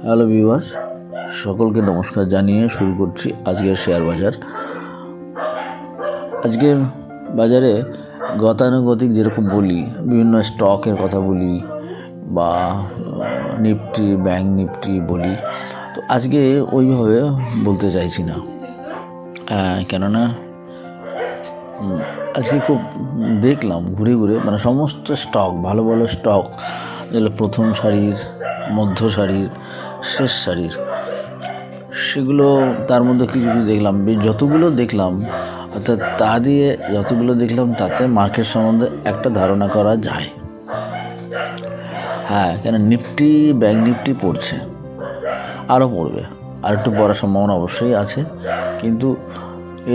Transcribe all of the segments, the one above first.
Hello viewers, সকলকে নমস্কার জানিয়ে শুরু করছি আজকের শেয়ার বাজার। আজকের বাজারে গতানুগতিক যেরকম বলি, বিভিন্ন স্টকের কথা বলি বা নিফটি, ব্যাংক নিফটি বলি, তো আজকে ওইভাবে বলতে চাইছি না। কেননা আজকে খুব দেখলাম ঘুরে ঘুরে, মানে সমস্ত স্টক, ভালো ভালো স্টক, যেগুলো প্রথম সারির, মধ্য সারির, শেষ সারির, সেগুলো তার মধ্যে কিছু কিছু দেখলাম, যতগুলো দেখলাম অর্থাৎ যতগুলো দেখলাম তাতে মার্কেট সম্বন্ধে একটা ধারণা করা যায়। কেন নিফটি, ব্যাংক নিফটি পড়ছে, আরও পড়বে, আর একটু পড়ার সম্ভাবনা অবশ্যই আছে। কিন্তু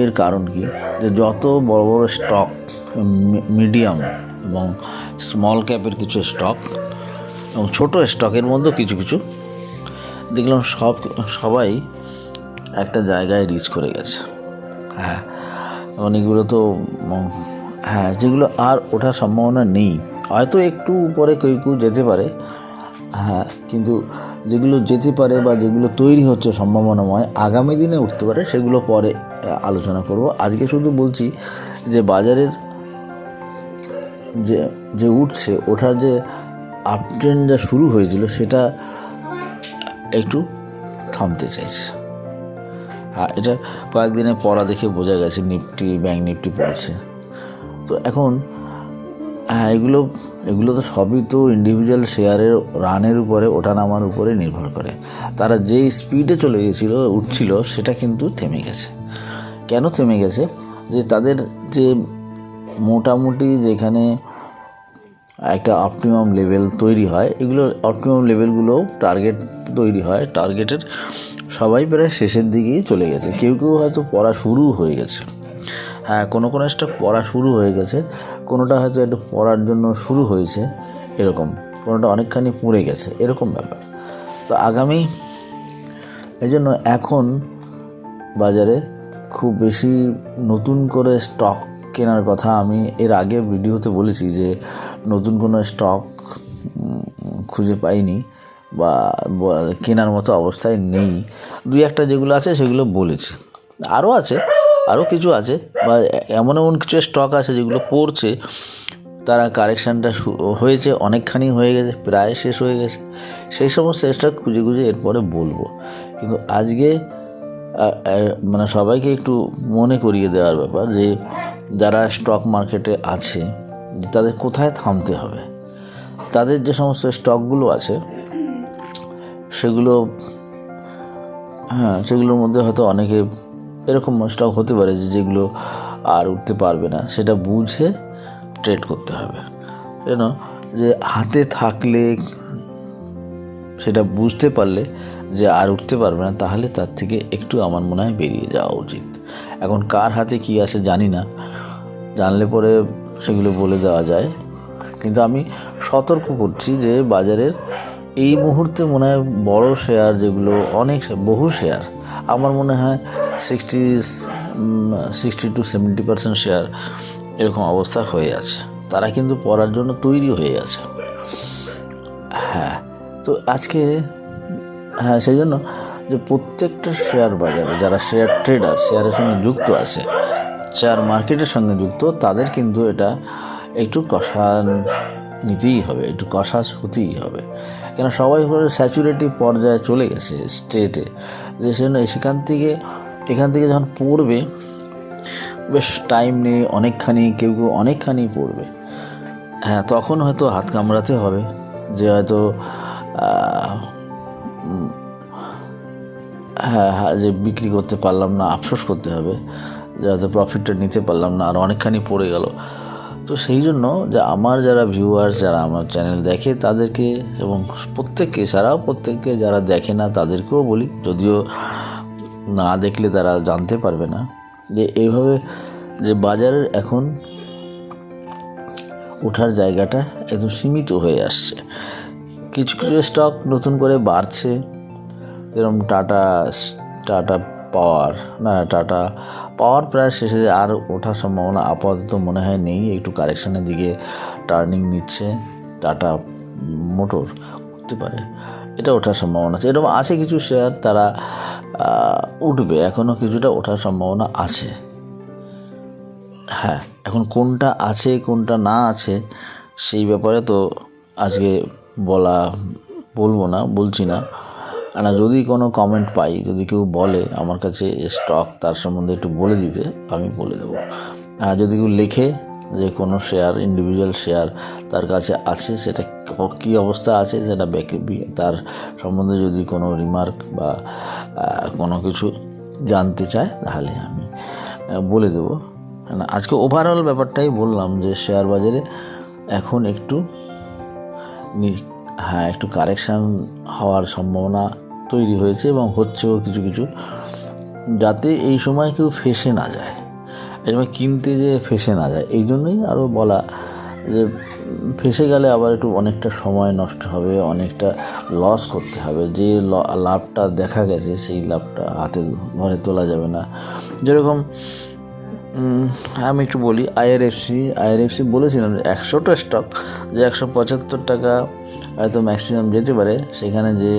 এর কারণ কি, যে যত বড় বড় স্টক, মিডিয়াম এবং স্মল ক্যাপের কিছু স্টক এবং ছোটো স্টকের মধ্যে কিছু কিছু দেখলাম সবাই একটা জায়গায় রিচ করে গেছে। অনেকগুলো তো যেগুলো আর ওঠার সম্ভাবনা নেই, হয়তো একটু উপরে কেউ যেতে পারে, কিন্তু যেগুলো যেতে পারে বা যেগুলো তৈরি হচ্ছে সম্ভাবনাময় আগামী দিনে উঠতে পারে, সেগুলো পরে আলোচনা করব। আজকে শুধু বলছি যে বাজারের যে উঠছে, ওঠার যে আপট্রেন্ড যা শুরু হয়েছিল, সেটা একটু থামতে চাইছে। এটা কয়েকদিনে পড়া দেখে বোঝা গেছে, নিফটি, ব্যাংক নিফটি পড়ছে। তো এখন এগুলো তো সবই তো ইন্ডিভিজুয়াল শেয়ারের রানের উপরে, ওঠা নামার উপরে নির্ভর করে। তারা যেই স্পিডে চলে গেছিলো, উঠছিল, সেটা কিন্তু থেমে গেছে। কেন থেমে গেছে? যে তাদের যে মোটামুটি যেখানে একটা অপটিমাম লেভেল তৈরি হয়, এগুলো অপটিমাম লেভেলগুলো টার্গেট তৈরি হয়, টার্গেটের সবাই প্রায় শেষের দিকেই চলে গেছে। কেউ কেউ হয়তো পড়া শুরু হয়ে গেছে, কোনো স্টক পড়া শুরু হয়ে গেছে, কোনোটা হয়তো একটু পড়ার জন্য শুরু হয়েছে, এরকম, কোনোটা অনেকখানি পড়ে গেছে, এরকম ব্যাপার। তো আগামী, এই জন্য এখন বাজারে খুব বেশি নতুন করে স্টক কেনার কথা আমি এর আগে ভিডিওতে বলেছি, যে নতুন কোনো স্টক খুঁজে পাইনি বা কেনার মতো অবস্থায় নেই। দুই একটা যেগুলো আছে সেগুলো বলেছি, আরও কিছু আছে, বা এমন কিছু স্টক আছে যেগুলো পড়ছে, তারা কারেকশানটা হয়েছে, অনেকখানি হয়ে গেছে, প্রায় শেষ হয়ে গেছে। সেই সমস্ত স্টক খুঁজে এরপরে বলবো। কিন্তু আজকে মানে সবাইকে একটু মনে করিয়ে দেওয়ার ব্যাপার, যে যারা স্টক মার্কেটে আছে তাদের কোথায় থামতে হবে। তাদের যে সমস্ত স্টকগুলো আছে সেগুলোর মধ্যে হয়তো অনেকে এরকম স্টক হতে পারে যেগুলো আর উঠতে পারবে না, সেটা বুঝে ট্রেড করতে হবে। যেন যে হাতে থাকলে, সেটা বুঝতে পারলে যে আর উঠতে পারবে না, তাহলে তার থেকে একটু আমার মনে হয় বেরিয়ে যাওয়া উচিত। এখন কার হাতে কী আছে জানি না, জানলে পরে সেগুলো বলে দেওয়া যায়। কিন্তু আমি সতর্ক করছি যে বাজারের এই মুহূর্তে মনে হয় বড় শেয়ার, যেগুলো বহু শেয়ার, আমার মনে হয় 60 to 70% শেয়ার এরকম অবস্থা হয়ে আছে। তারা কিন্তু পড়ার জন্য তৈরি হয়ে আছে। তো আজকে সেই জন্য যে প্রত্যেকটা শেয়ার বাজারে যারা শেয়ার ট্রেডার, শেয়ারের সঙ্গে যুক্ত আছে, শেয়ার মার্কেটের সঙ্গে যুক্ত, তাদের কিন্তু এটা একটু কষা নিতেই হবে, একটু কষা হতেই হবে। কেন সবাই স্যাচুরেটিভ পর্যায়ে চলে গেছে স্টেটে, যে সেজন্য এখান থেকে যখন পড়বে, বেশ টাইম নিয়ে কেউ অনেকখানি পড়বে। তখন হয়তো হাত কামড়াতে হবে, যে হয়তো যে বিক্রি করতে পারলাম না, আফসোস করতে হবে, যে হয়তো প্রফিটটা নিতে পারলাম না, আর অনেকখানি পড়ে গেল। তো সেই জন্য যে আমার যারা ভিউয়ার্স, যারা আমার চ্যানেল দেখে তাদেরকে, এবং প্রত্যেককে যারা দেখে না তাদেরকেও বলি, যদিও না দেখলে তারা জানতে পারবে না, যে এইভাবে যে বাজারের এখন ওঠার জায়গাটা এত সীমিত হয়ে আসছে। কিছু কিছু স্টক নতুন করে বাড়ছে, যেরকম টাটা পাওয়ার প্রায় শেষে, আর ওঠার সম্ভাবনা আপাতত মনে হয় নেই, একটু কারেকশানের দিকে টার্নিং নিচ্ছে। টাটা মোটর উঠতে পারে, এটা ওঠার সম্ভাবনা আছে। এরকম আছে কিছু শেয়ার তারা উঠবে, এখনও কিছুটা ওঠার সম্ভাবনা আছে। হ্যাঁ, এখন কোনটা আছে কোনটা না আছে সেই ব্যাপারে তো আজকে বলছি না। যদি কোনো কমেন্ট পাই, যদি কেউ বলে আমার কাছে স্টক তার সম্বন্ধে একটু বলে দিতে, আমি বলে দেবো। যদি কেউ লেখে যে কোনো শেয়ার, ইন্ডিভিজুয়াল শেয়ার তার কাছে আছে, সেটা কী অবস্থা আছে সেটা তার সম্বন্ধে যদি কোনো রিমার্ক বা কোনো কিছু জানতে চায় তাহলে আমি বলে দেবো। আজকে ওভারঅল ব্যাপারটাই বললাম যে শেয়ার বাজারে এখন একটু কারেকশান হওয়ার সম্ভাবনা তৈরি হয়েছে এবং হচ্ছেও কিছু, যাতে এই সময় কেউ ফেঁসে না যায়, এই সময় কিনতে যে ফেঁসে না যায়। এই জন্যই আরও বলা যে ফেঁসে গেলে আবার একটু অনেকটা সময় নষ্ট হবে, অনেকটা লস করতে হবে। যে লাভটা দেখা গেছে সেই লাভটা ঘরে তোলা যাবে না। যেরকম আমি একটু বলি, আইআরএফসি বলেছিলাম 100টা স্টক যে 175 টাকা হয়তো ম্যাক্সিমাম যেতে পারে, সেখানে যে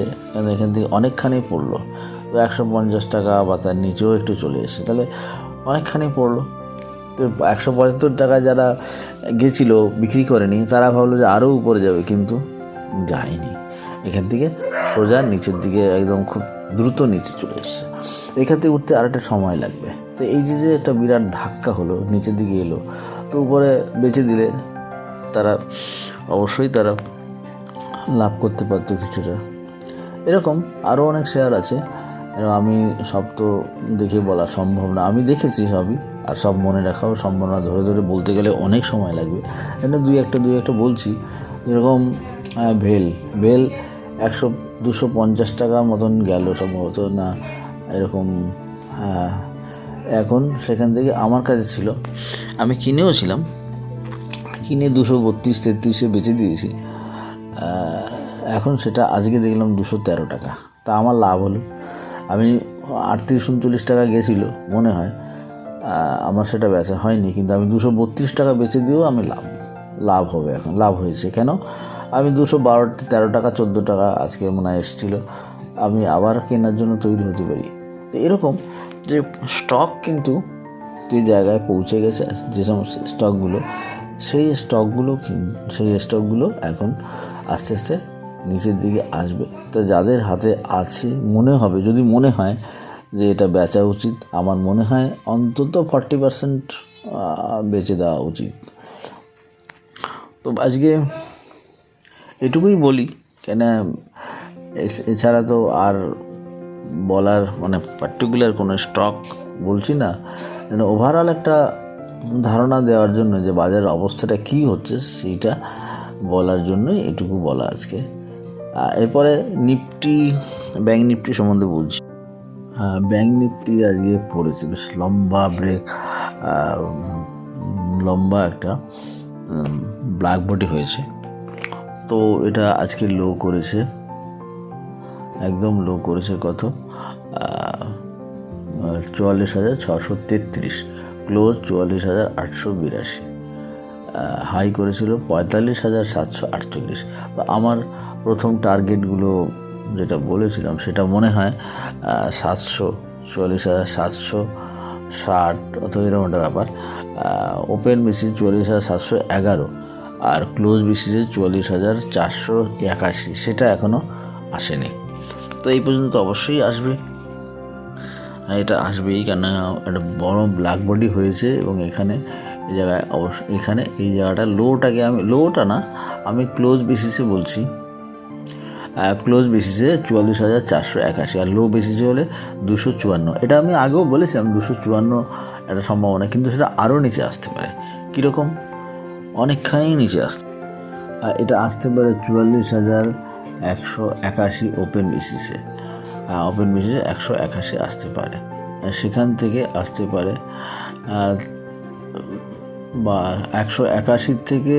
এখান থেকে অনেকখানি পড়লো, তো 150 টাকা বা তার নিচেও একটু চলে এসেছে, তাহলে অনেকখানি পড়লো। তো 175 টাকা যারা গেছিলো বিক্রি করেনি, তারা ভাবলো যে আরও উপরে যাবে, কিন্তু যায়নি। এখান থেকে সোজা নিচের দিকে একদম খুব দ্রুত নিচে চলে এসছে। এখান থেকে উঠতে আরেকটা সময় লাগবে। তো এই যে একটা বিরাট ধাক্কা হলো, নিচের দিকে এলো, তো উপরে বেচে দিলে অবশ্যই তারা লাভ করতে পারতো কিছুটা। এরকম আরও অনেক শেয়ার আছে, আমি সব তো দেখে বলা সম্ভব না। আমি দেখেছি সবই, আর সব মনে রাখাও সম্ভব না, ধরে বলতে গেলে অনেক সময় লাগবে। এটা দুই একটা বলছি। যেরকম ভেল 250 টাকার মতন গেল সম্ভবত, না এরকম। এখন সেখান থেকে আমার কাছে ছিল, আমি কিনে 232-33 বেচে দিয়েছি। এখন সেটা আজকে দেখলাম 213 টাকা। তা আমার লাভ হলো। আমি 38-39 টাকা গেছিলো মনে হয়, আমার সেটা বেচা হয়নি, কিন্তু আমি 232 টাকা বেচে দিয়েও আমি লাভ হবে। এখন লাভ হয়েছে কেন? আমি 213 টাকা 14 টাকা আজকে মনে হয় এসেছিলো, আমি আবার কেনার জন্য তৈরি হতে পারি। তো এরকম যে স্টক কিন্তু যে জায়গায় পৌঁছে গেছে, যে সমস্ত স্টকগুলো, সেই স্টকগুলো এখন আস্তে আস্তে নিচের দিকে আসবে। তো যাদের হাতে আছে, যদি মনে হয় যে এটা বেচা উচিত, আমার মনে হয় অন্তত 40% বেচে দেওয়া উচিত। তো আজকে এটুকুই বলি, কেন এছাড়া তো আর বলার পার্টিকুলার কোনো স্টক বলছি না, ওভারঅল একটা ধারণা দেওয়ার জন্য যে বাজারের অবস্থাটা কী হচ্ছে সেইটা বলার জন্যই এটুকু বলা আজকে। এরপরে ব্যাংক নিফটি সম্বন্ধে বলছি। ব্যাংক নিফটি আজকে পড়েছে বেশ লম্বা একটা ব্ল্যাক বডি হয়েছে। তো এটা আজকে লো করেছে, একদম লো করেছে কত, 44,633, ক্লোজ 44,882, হাই করেছিল 45,748। তো আমার প্রথম টার্গেটগুলো যেটা বলেছিলাম সেটা মনে হয় 44,760 অথবা এরকম একটা ব্যাপার। ওপেন বেসিস 44,711 আর ক্লোজ বেসিসে 44,481, সেটা এখনও আসেনি। তো এই পর্যন্ত অবশ্যই আসবে, এটা আসবেই, কেন একটা বড় ব্ল্যাক বডি হয়েছে এবং এখানে এই জায়গায় এই জায়গাটা আমি ক্লোজ বেসিসে বলছি। ক্লোজ বেসিসে 44,481 আর লো বেসিসে হলে 254। এটা আমি আগেও বলেছিলাম 254 একটা সম্ভাবনা, কিন্তু সেটা আরও নিচে আসতে পারে। কীরকম? অনেকখানি নিচে এটা আসতে পারে 44,181 ওপেন বেসিসে 181 আসতে পারে, সেখান থেকে আসতে পারে বা 181 থেকে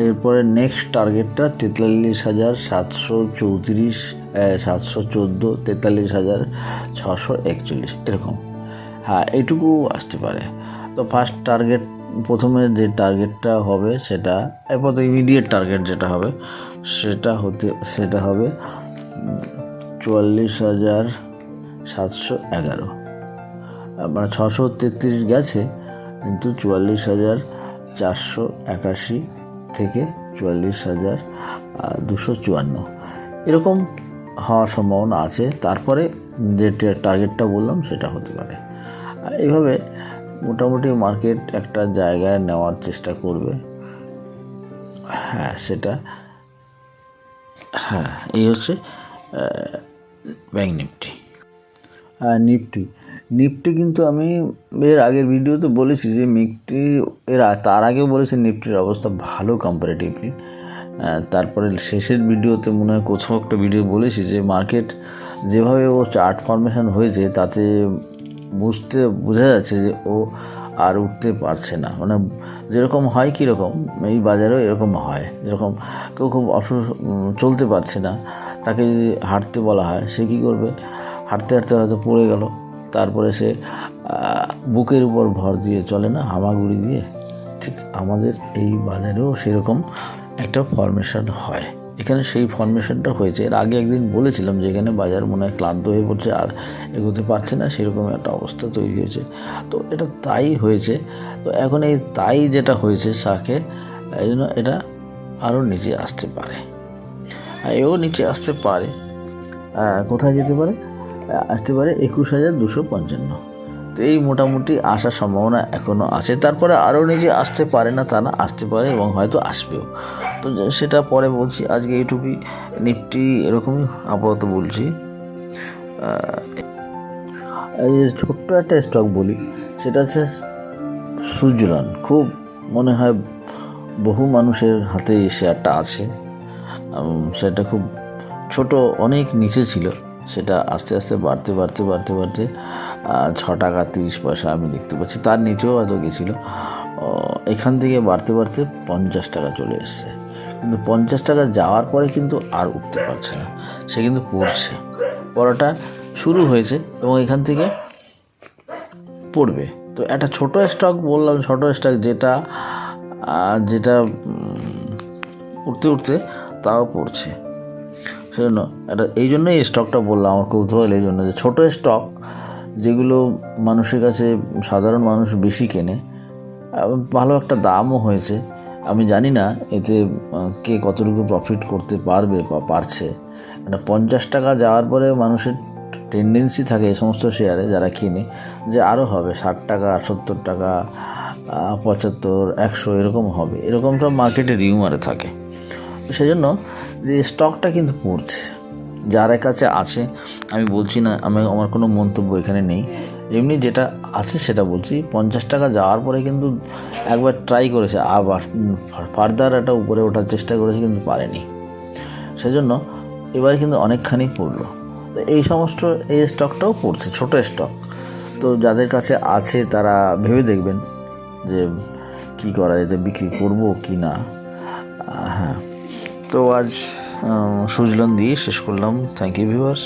এরপরে নেক্সট টার্গেটটা 43,734, 714, 43,641 এরকম। এটুকু আসতে পারে। তো ফার্স্ট টার্গেট প্রথমে যে টার্গেটটা হবে সেটা এরপর ইমিডিয়েট টার্গেট যেটা হবে সেটা হবে 44,711, মানে 633 গেছে, কিন্তু 44,481 থেকে 44,254 এরকম হওয়ার সম্ভাবনা আছে। তারপরে যে টার্গেটটা বললাম সেটা হতে পারে। এইভাবে মোটামুটি মার্কেট একটা জায়গায় নেওয়ার চেষ্টা করবে। এই হচ্ছে ব্যাংক নিফটি। নিফটি কিন্তু আমি এর আগের ভিডিওতে বলেছি যে নিফটি তার আগে বলেছি নিফটির অবস্থা ভালো কম্পারেটিভলি। তারপরে শেষের ভিডিওতে মনে হয় কোথাও একটা ভিডিও বলেছি যে মার্কেট যেভাবে ও চার্ট ফরমেশন হয়েছে তাতে বোঝা যাচ্ছে যে ও আর উঠতে পারছে না। মানে যেরকম হয় কীরকম এই বাজারেও এরকম হয়, যেরকম কেউ খুব চলতে পারছে না, তাকে যদি হাঁটতে বলা হয় সে কী করবে, হাঁটতে হাঁটতে হয়তো পড়ে গেল, তারপরে সে বুকের উপর ভর দিয়ে চলে না, হামাগুড়ি দিয়ে। ঠিক আমাদের এই বাজারেও সেরকম একটা ফরমেশন হয়। এখানে সেই ফরমেশনটা হয়েছে। এর আগে একদিন বলেছিলাম যে এখানে বাজার মনে হয় ক্লান্ত হয়ে পড়ছে, আর এগোতে পারছে না, সেরকম একটা অবস্থা তৈরি হয়েছে। তো এটা তাই হয়েছে। তো এখন এই তাই যেটা হয়েছে শাকে, এই জন্য এটা আরও নিচে আসতে পারে, এও নিচে আসতে পারে। কোথায় যেতে পারে? আসতে পারে 21,255। তো এই মোটামুটি আসার সম্ভাবনা এখনও আছে। তারপরে আরও নিচে আসতে পারে না তা না, আসতে পারে এবং হয়তো আসবেও। তো সেটা পরে বলছি, আজকে এইটুকুই। নিফটি এরকমই আপাতত বলছি। এই ছোট্ট একটা স্টক বলি, সেটা হচ্ছে সুজলন। খুব মনে হয় বহু মানুষের হাতে এই শেয়ারটা আছে। সেটা খুব ছোট, অনেক নিচে ছিল, সেটা আস্তে আস্তে বাড়তে 6 টাকা 30 পয়সা আমি দেখতে পাচ্ছি। তার নিচেও হয়তো গেছিলো। এখান থেকে বাড়তে 50 টাকা চলে এসছে, কিন্তু 50 টাকা যাওয়ার পরে কিন্তু আর উঠতে পারছে না, সে কিন্তু পড়াটা শুরু হয়েছে এবং এখান থেকে পড়বে। তো একটা ছোট স্টক বললাম, ছোট স্টক যেটা উঠতে তাও পড়ছে। সেজন্য এই জন্যই এই স্টকটা বললাম, আমার কৌতূহল এই জন্য যে ছোটো স্টক যেগুলো মানুষের কাছে সাধারণ মানুষ বেশি কেনে, ভালো একটা দামও হয়েছে। আমি জানি না এতে কে কতটুকু প্রফিট করতে পারবে বা পারছে। 50 টাকা যাওয়ার পরে মানুষের টেন্ডেন্সি থাকে এই সমস্ত শেয়ারে যারা কিনে যে আরও হবে 60 টাকা 70 টাকা 75 100 এরকম হবে, এরকম সব মার্কেটে রিউমারে থাকে। সেই জন্য যে স্টকটা কিন্তু পড়ছে, যার কাছে আছে, আমি বলছি না, আমার কোনো মন্তব্য এখানে নেই, এমনি যেটা আছে সেটা বলছি। 50 টাকা যাওয়ার পরে কিন্তু একবার ট্রাই করেছে, আবার ফার্দার একটা উপরে ওঠার চেষ্টা করেছে, কিন্তু পারেনি। সেজন্য এবারে কিন্তু অনেকখানি পড়লো। তো এই স্টকটাও পড়ছে, ছোট স্টক। তো যাদের কাছে আছে তারা ভেবে দেখবেন যে কি করা যেতে, বিক্রি করব কি না। তো আজ সুজলন দিয়ে শেষ করলাম। Thank you viewers.